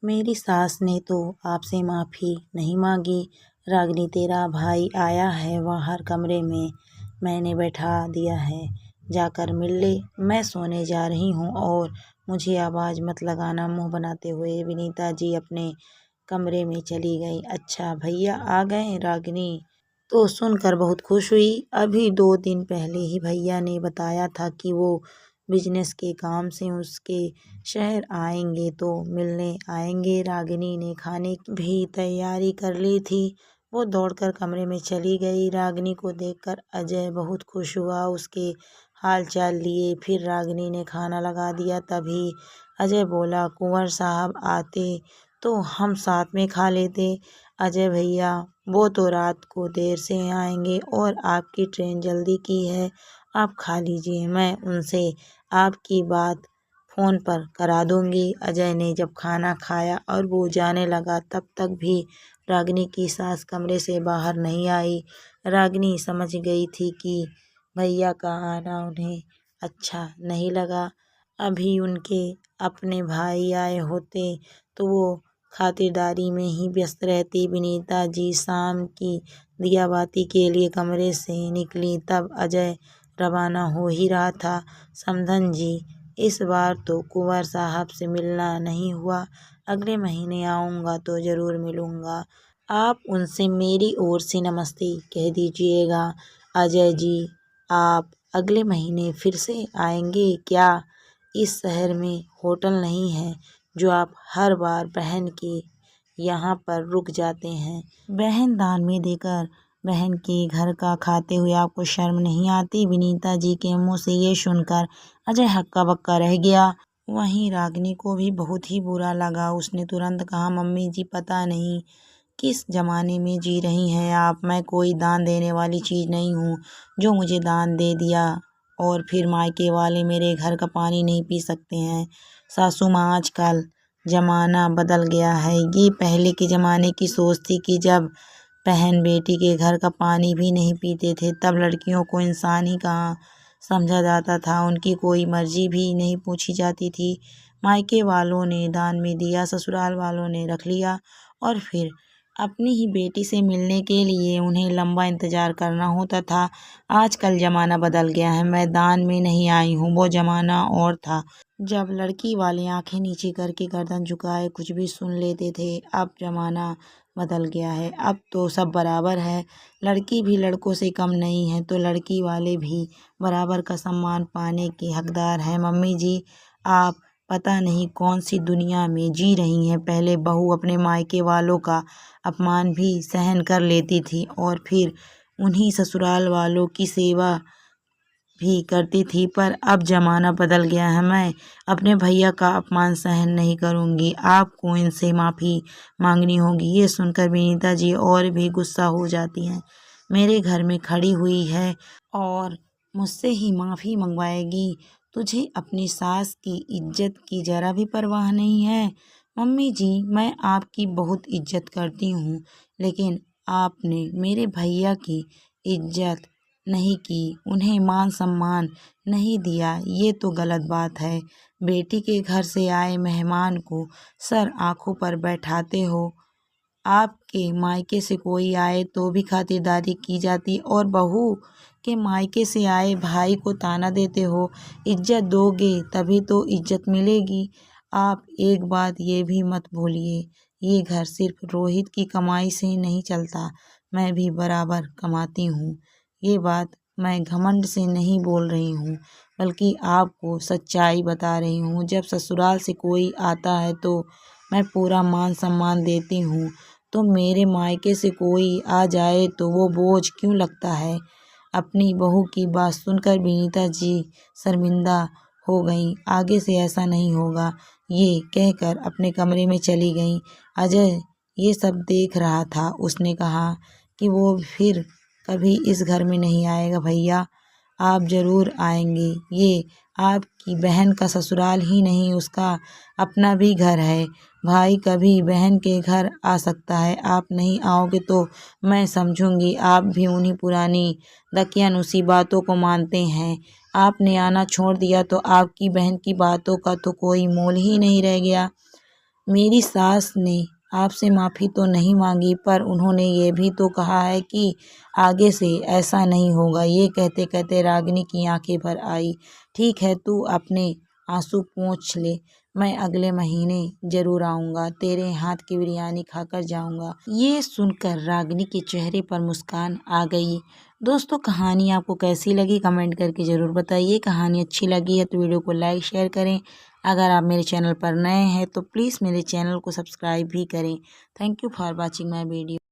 मेरी सास ने तो आपसे माफ़ी नहीं मांगी। रागिनी तेरा भाई आया है बाहर कमरे में, मैंने बैठा दिया है, जाकर मिल ले। मैं सोने जा रही हूँ और मुझे आवाज़ मत लगाना। मुंह बनाते हुए विनीता जी अपने कमरे में चली गई। अच्छा भैया आ गए? रागिनी तो सुनकर बहुत खुश हुई। अभी 2 दिन पहले ही भैया ने बताया था कि वो बिजनेस के काम से उसके शहर आएंगे तो मिलने आएंगे। रागिनी ने खाने की भी तैयारी कर ली थी। वो दौड़कर कमरे में चली गई। रागिनी को देखकर अजय बहुत खुश हुआ, उसके हाल चाल लिए। फिर रागिनी ने खाना लगा दिया। तभी अजय बोला, कुंवर साहब आते तो हम साथ में खा लेते। अजय भैया वो तो रात को देर से आएंगे और आपकी ट्रेन जल्दी की है, आप खा लीजिए, मैं उनसे आपकी बात फ़ोन पर करा दूंगी। अजय ने जब खाना खाया और वो जाने लगा तब तक भी रागिनी की सास कमरे से बाहर नहीं आई। रागिनी समझ गई थी कि भैया का आना उन्हें अच्छा नहीं लगा। अभी उनके अपने भाई आए होते तो वो खातिरदारी में ही व्यस्त रहती। विनीता जी शाम की दियाबाती के लिए कमरे से निकली तब अजय रवाना हो ही रहा था। समधन जी, इस बार तो कुंवर साहब से मिलना नहीं हुआ, अगले महीने आऊँगा तो ज़रूर मिलूँगा। आप उनसे मेरी ओर से नमस्ते कह दीजिएगा। अजय जी, आप अगले महीने फिर से आएंगे क्या? इस शहर में होटल नहीं है जो आप हर बार बहन के यहाँ पर रुक जाते हैं। बहन दान में देकर बहन के घर का खाते हुए आपको शर्म नहीं आती? विनीता जी के मुंह से ये सुनकर अजय हक्का बक्का रह गया। वहीं रागिनी को भी बहुत ही बुरा लगा। उसने तुरंत कहा, मम्मी जी पता नहीं किस जमाने में जी रही हैं आप। मैं कोई दान देने वाली चीज़ नहीं हूँ जो मुझे दान दे दिया और फिर मायके वाले मेरे घर का पानी नहीं पी सकते हैं। सासू माँ, आजकल ज़माना बदल गया है। ये पहले के ज़माने की सोच थी कि जब बहन बेटी के घर का पानी भी नहीं पीते थे तब लड़कियों को इंसान ही कहाँ समझा जाता था। उनकी कोई मर्जी भी नहीं पूछी जाती थी। मायके वालों ने दान में दिया, ससुराल वालों ने रख लिया और फिर अपनी ही बेटी से मिलने के लिए उन्हें लंबा इंतज़ार करना होता था। आजकल ज़माना बदल गया है। मैं दान में नहीं आई हूँ, वो ज़माना और था जब लड़की वाले आंखें नीचे करके गर्दन झुकाए कुछ भी सुन लेते थे। अब ज़माना बदल गया है, अब तो सब बराबर है। लड़की भी लड़कों से कम नहीं है तो लड़की वाले भी बराबर का सम्मान पाने के हकदार हैं। मम्मी जी, आप पता नहीं कौन सी दुनिया में जी रही हैं। पहले बहू अपने मायके वालों का अपमान भी सहन कर लेती थी और फिर उन्हीं ससुराल वालों की सेवा भी करती थी, पर अब ज़माना बदल गया है। मैं अपने भैया का अपमान सहन नहीं करूँगी। आपको इनसे माफ़ी मांगनी होगी। ये सुनकर विनीता जी और भी गुस्सा हो जाती हैं। मेरे घर में खड़ी हुई है और मुझसे ही माफ़ी मंगवाएगी? तुझे अपनी सास की इज्जत की ज़रा भी परवाह नहीं है? मम्मी जी, मैं आपकी बहुत इज्जत करती हूँ, लेकिन आपने मेरे भैया की इज्जत नहीं की, उन्हें मान सम्मान नहीं दिया, ये तो गलत बात है। बेटी के घर से आए मेहमान को सर आँखों पर बैठाते हो। आपके मायके से कोई आए तो भी खातिरदारी की जाती और बहू के मायके से आए भाई को ताना देते हो। इज्जत दोगे तभी तो इज्जत मिलेगी। आप एक बात ये भी मत भूलिए, ये घर सिर्फ रोहित की कमाई से नहीं चलता, मैं भी बराबर कमाती हूँ। ये बात मैं घमंड से नहीं बोल रही हूँ, बल्कि आपको सच्चाई बता रही हूँ। जब ससुराल से कोई आता है तो मैं पूरा मान सम्मान देती हूँ, तो मेरे मायके से कोई आ जाए तो वो बोझ क्यों लगता है? अपनी बहू की बात सुनकर विनीता जी शर्मिंदा हो गईं। आगे से ऐसा नहीं होगा, ये कहकर अपने कमरे में चली गईं। अजय ये सब देख रहा था। उसने कहा कि वो फिर कभी इस घर में नहीं आएगा। भैया, आप ज़रूर आएंगे। ये आपकी बहन का ससुराल ही नहीं, उसका अपना भी घर है। भाई कभी बहन के घर आ सकता है, आप नहीं आओगे तो मैं समझूंगी आप भी उन्हीं पुरानी दकियानुसी बातों को मानते हैं। आपने आना छोड़ दिया तो आपकी बहन की बातों का तो कोई मोल ही नहीं रह गया। मेरी सास ने आपसे माफ़ी तो नहीं मांगी, पर उन्होंने ये भी तो कहा है कि आगे से ऐसा नहीं होगा। ये कहते कहते रागिनी की आंखें भर आई। ठीक है, तू अपने आंसू पोंछ ले, मैं अगले महीने जरूर आऊँगा, तेरे हाथ की बिरयानी खाकर जाऊँगा। ये सुनकर रागिनी के चेहरे पर मुस्कान आ गई। दोस्तों, कहानी आपको कैसी लगी कमेंट करके ज़रूर बताइए। कहानी अच्छी लगी है तो वीडियो को लाइक शेयर करें। अगर आप मेरे चैनल पर नए हैं तो प्लीज़ मेरे चैनल को सब्सक्राइब भी करें। Thank you for watching my video.